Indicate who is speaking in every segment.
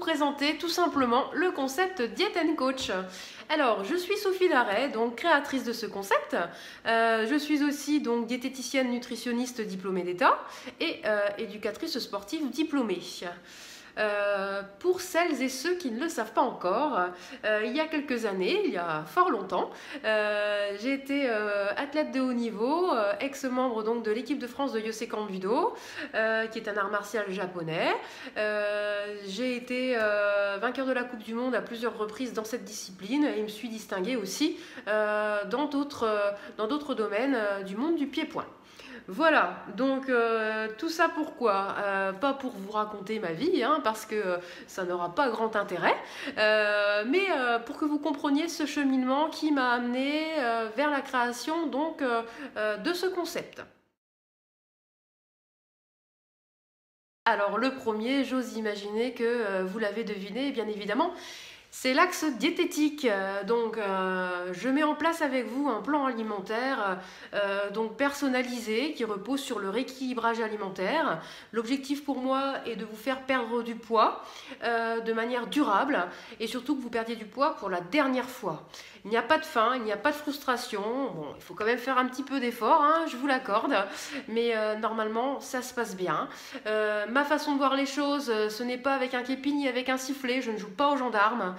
Speaker 1: présenter tout simplement le concept Diet & Coach. Alors, je suis Sophie Larrey, donc créatrice de ce concept. Je suis aussi donc diététicienne nutritionniste diplômée d'État et éducatrice sportive diplômée. Pour celles et ceux qui ne le savent pas encore, il y a quelques années, il y a fort longtemps, j'ai été athlète de haut niveau, ex-membre donc de l'équipe de France de Yosekan Budo, qui est un art martial japonais. J'ai été vainqueur de la Coupe du Monde à plusieurs reprises dans cette discipline et me suis distinguée aussi dans d'autres domaines du monde du pied-point. Voilà, donc tout ça pourquoi pas pour vous raconter ma vie, hein, parce que ça n'aura pas grand intérêt, mais pour que vous compreniez ce cheminement qui m'a amené vers la création donc, de ce concept. Alors le premier, j'ose imaginer que vous l'avez deviné, bien évidemment, c'est l'axe diététique. Donc je mets en place avec vous un plan alimentaire donc personnalisé qui repose sur le rééquilibrage alimentaire. L'objectif pour moi est de vous faire perdre du poids de manière durable et surtout que vous perdiez du poids pour la dernière fois. Il n'y a pas de faim, il n'y a pas de frustration. Bon, il faut quand même faire un petit peu d'effort, hein, je vous l'accorde, mais normalement ça se passe bien. Ma façon de voir les choses, ce n'est pas avec un képi ni avec un sifflet, je ne joue pas aux gendarmes.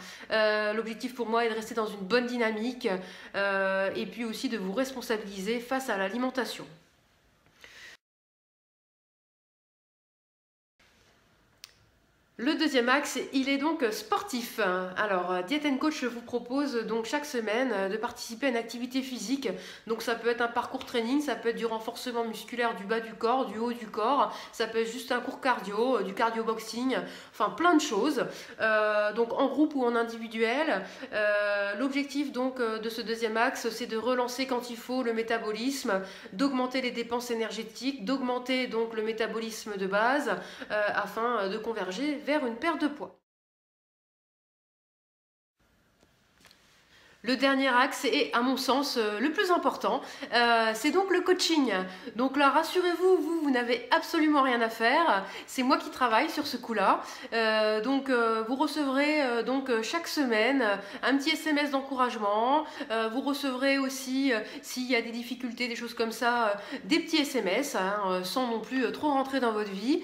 Speaker 1: L'objectif pour moi est de rester dans une bonne dynamique et puis aussi de vous responsabiliser face à l'alimentation. Le deuxième axe, il est donc sportif. Alors, Diet & Coach vous propose donc chaque semaine de participer à une activité physique. Donc ça peut être un parcours training, ça peut être du renforcement musculaire du bas du corps, du haut du corps, ça peut être juste un cours cardio, du cardio boxing, enfin plein de choses. Donc en groupe ou en individuel. L'objectif donc de ce deuxième axe, c'est de relancer quand il faut le métabolisme, d'augmenter les dépenses énergétiques, d'augmenter donc le métabolisme de base afin de converger vers une perte de poids. Le dernier axe est, à mon sens, le plus important, c'est donc le coaching. Donc là, rassurez-vous, vous n'avez absolument rien à faire. C'est moi qui travaille sur ce coup-là. Vous recevrez donc chaque semaine un petit SMS d'encouragement. Vous recevrez aussi, s'il y a des difficultés, des choses comme ça, des petits SMS, hein, sans non plus trop rentrer dans votre vie.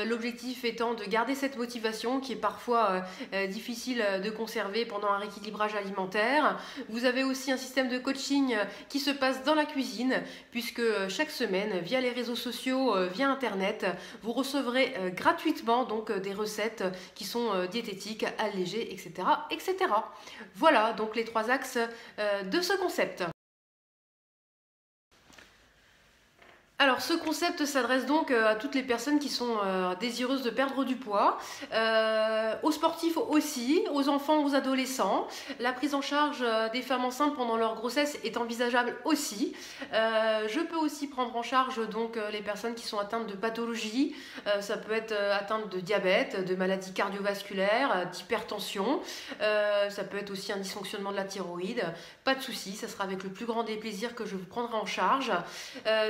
Speaker 1: L'objectif étant de garder cette motivation qui est parfois difficile de conserver pendant un rééquilibrage alimentaire. Vous avez aussi un système de coaching qui se passe dans la cuisine, puisque chaque semaine, via les réseaux sociaux, via Internet, vous recevrez gratuitement donc des recettes qui sont diététiques, allégées, etc., etc. Voilà donc les trois axes de ce concept. Alors ce concept s'adresse donc à toutes les personnes qui sont désireuses de perdre du poids, aux sportifs aussi, aux enfants, aux adolescents. La prise en charge des femmes enceintes pendant leur grossesse est envisageable aussi. Je peux aussi prendre en charge donc les personnes qui sont atteintes de pathologies. Ça peut être atteinte de diabète, de maladies cardiovasculaires, d'hypertension. Ça peut être aussi un dysfonctionnement de la thyroïde. Pas de souci, ça sera avec le plus grand des plaisirs que je vous prendrai en charge.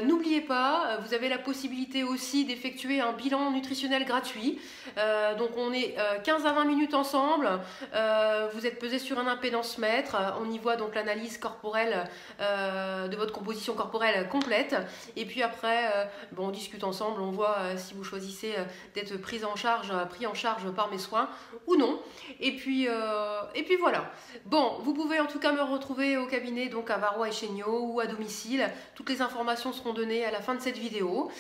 Speaker 1: N'oubliez pas, vous avez la possibilité aussi d'effectuer un bilan nutritionnel gratuit. Donc on est 15 à 20 minutes ensemble. Vous êtes pesé sur un impédance mètre. On y voit donc l'analyse corporelle de votre composition corporelle complète. Et puis après, on discute ensemble. On voit si vous choisissez d'être pris en charge par mes soins ou non. Et puis voilà. Bon, vous pouvez en tout cas me retrouver au cabinet donc à Varrois et Chéniaud ou à domicile. Toutes les informations seront données à la fin de cette vidéo.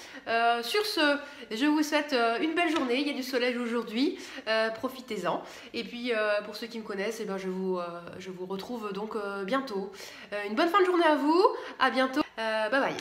Speaker 1: Sur ce, je vous souhaite une belle journée. Il y a du soleil aujourd'hui, profitez-en. Et puis pour ceux qui me connaissent, eh bien, je vous retrouve donc bientôt. Une bonne fin de journée à vous, à bientôt, bye bye.